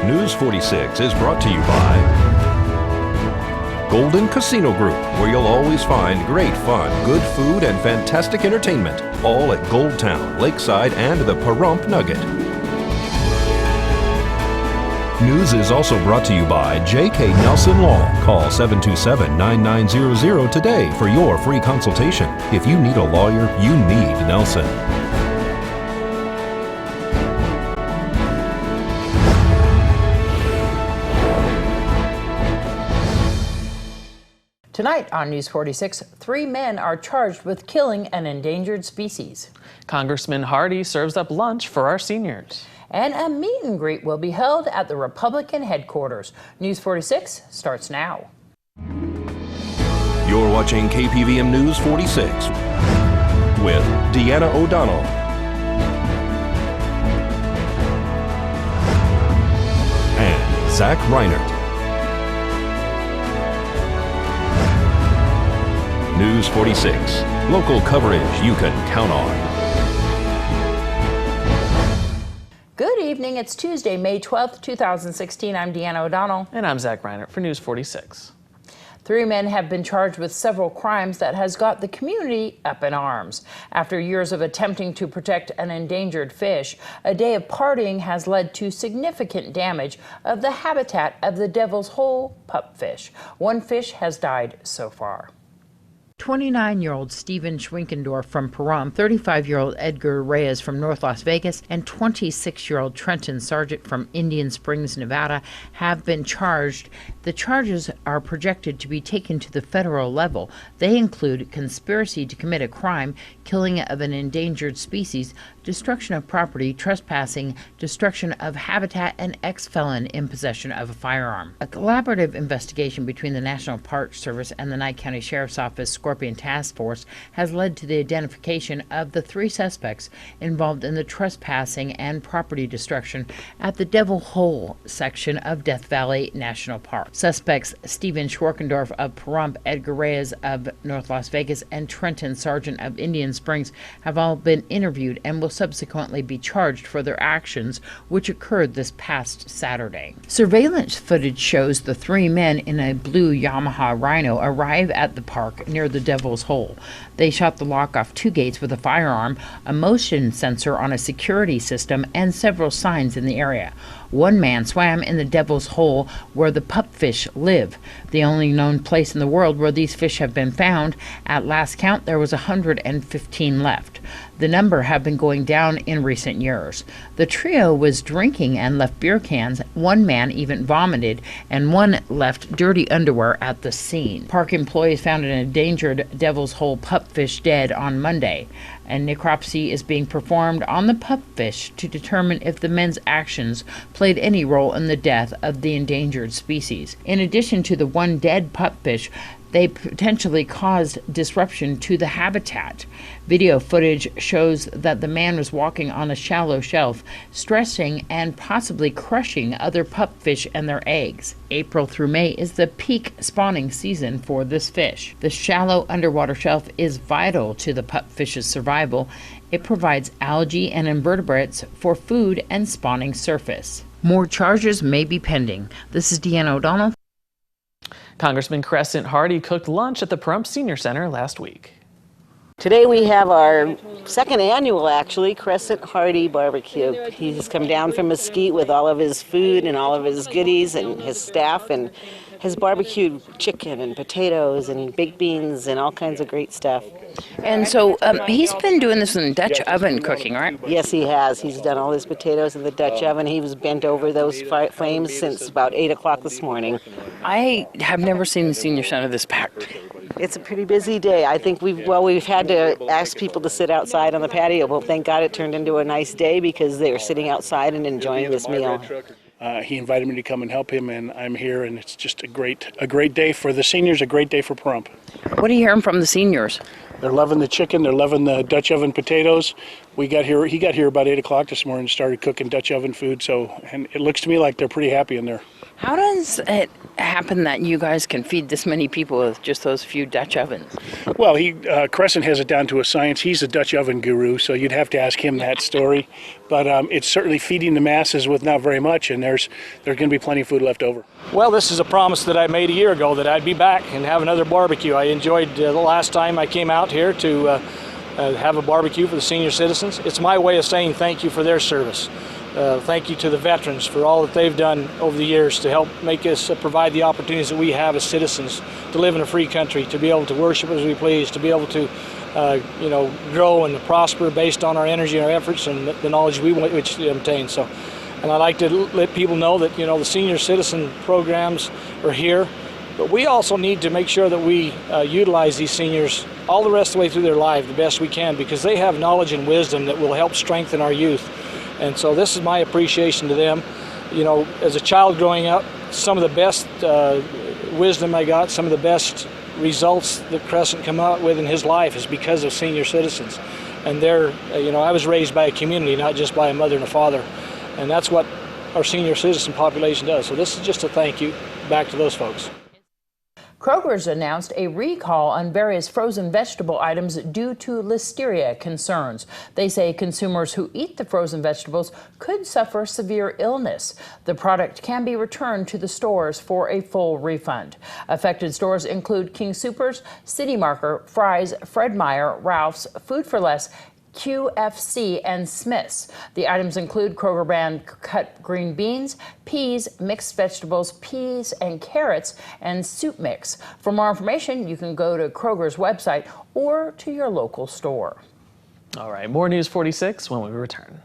News 46 is brought to you by Golden Casino Group, where you'll always find great fun, good food, and fantastic entertainment, all at Gold Town, Lakeside, and the Pahrump Nugget. News is also brought to you by J.K. Nelson Law. Call 727-9900 today for your free consultation. If you need a lawyer, you need Nelson. Tonight on News 46, 3 men are charged with killing an endangered species. Congressman Hardy serves up lunch for our seniors. And a meet and greet will be held at the Republican headquarters. News 46 starts now. You're watching KPVM News 46 with Deanna O'Donnell and Zach Reinert. News 46, local coverage you can count on. Good evening. It's Tuesday, May 12th, 2016. I'm Deanna O'Donnell. And I'm Zach Reinert for News 46. 3 men have been charged with several crimes that has got the community up in arms. After years of attempting to protect an endangered fish, a day of partying has led to significant damage of the habitat of the Devil's Hole pupfish. 1 fish has died so far. 29-year-old Steven Schwinkendorf from Pahrump, 35-year-old Edgar Reyes from North Las Vegas, and 26-year-old Trenton Sargent from Indian Springs, Nevada, have been charged. The charges are projected to be taken to the federal level. They include conspiracy to commit a crime, killing of an endangered species, destruction of property, trespassing, destruction of habitat, and ex-felon in possession of a firearm. A collaborative investigation between the National Park Service and the Nye County Sheriff's Office Scorpion Task Force has led to the identification of the 3 suspects involved in the trespassing and property destruction at the Devil Hole section of Death Valley National Park. Suspects Steven Schwinkendorf of Pahrump, Edgar Reyes of North Las Vegas, and Trenton Sargent of Indian Springs have all been interviewed and will subsequently be charged for their actions, which occurred this past Saturday. Surveillance footage shows the 3 men in a blue Yamaha Rhino arrive at the park near the Devil's Hole. They shot the lock off 2 gates with a firearm, a motion sensor on a security system, and several signs in the area. 1 man swam in the Devil's Hole where the pupfish live, the only known place in the world where these fish have been found. At last count, there was 115 left. The number have been going down in recent years. The trio was drinking and left beer cans. 1 man even vomited, and 1 left dirty underwear at the scene. Park employees found an endangered Devil's Hole pupfish dead on Monday. A necropsy is being performed on the pupfish to determine if the men's actions played any role in the death of the endangered species. In addition to the 1 dead pupfish, they potentially caused disruption to the habitat. Video footage shows that the man was walking on a shallow shelf, stressing and possibly crushing other pupfish and their eggs. April through May is the peak spawning season for this fish. The shallow underwater shelf is vital to the pupfish's survival. It provides algae and invertebrates for food and spawning surface. More charges may be pending. This is Deanna O'Donnell. Congressman Crescent Hardy cooked lunch at the Pahrump Senior Center last week. Today we have our 2nd annual, actually, Crescent Hardy barbecue. He's come down from Mesquite with all of his food and all of his goodies and his staff, and has barbecued chicken and potatoes and baked beans and all kinds of great stuff. And so he's been doing this in the Dutch oven cooking, right? Yes, he has. He's done all his potatoes in the Dutch oven. He was bent over those flames since about 8 o'clock this morning. I have never seen the senior center this packed. It's a pretty busy day. I think we've had to ask people to sit outside on the patio. Well, thank God it turned into a nice day because they were sitting outside and enjoying this meal. He invited me to come and help him, and I'm here, and it's just a great day for the seniors, a great day for Pahrump. What are you hearing from the seniors? They're loving the chicken. They're loving the Dutch oven potatoes. He got here about 8 o'clock this morning and started cooking Dutch oven food. And it looks to me like they're pretty happy in there. How does it happen that you guys can feed this many people with just those few Dutch ovens? Well, Crescent has it down to a science. He's a Dutch oven guru, so you'd have to ask him that story. But it's certainly feeding the masses with not very much, and there's going to be plenty of food left over. Well, this is a promise that I made a year ago that I'd be back and have another barbecue. I enjoyed the last time I came out here to have a barbecue for the senior citizens. It's my way of saying thank you for their service. Thank you to the veterans for all that they've done over the years to help make us provide the opportunities that we have as citizens to live in a free country, to be able to worship as we please, to be able to grow and prosper based on our energy and our efforts and the knowledge which we obtain. So, and I like to let people know that the senior citizen programs are here, but we also need to make sure that we utilize these seniors all the rest of the way through their life the best we can, because they have knowledge and wisdom that will help strengthen our youth. And so this is my appreciation to them. As a child growing up, some of the best wisdom I got, some of the best results that Crescent come out with in his life is because of senior citizens. And I was raised by a community, not just by a mother and a father. And that's what our senior citizen population does. So this is just a thank you back to those folks. Kroger's announced a recall on various frozen vegetable items due to Listeria concerns. They say consumers who eat the frozen vegetables could suffer severe illness. The product can be returned to the stores for a full refund. Affected stores include King Soopers, City Marker, Fry's, Fred Meyer, Ralph's, Food for Less, QFC, and Smith's. The items include Kroger brand cut green beans, peas, mixed vegetables, peas and carrots, and soup mix. For more information, you can go to Kroger's website or to your local store. All right, more News 46 when we return.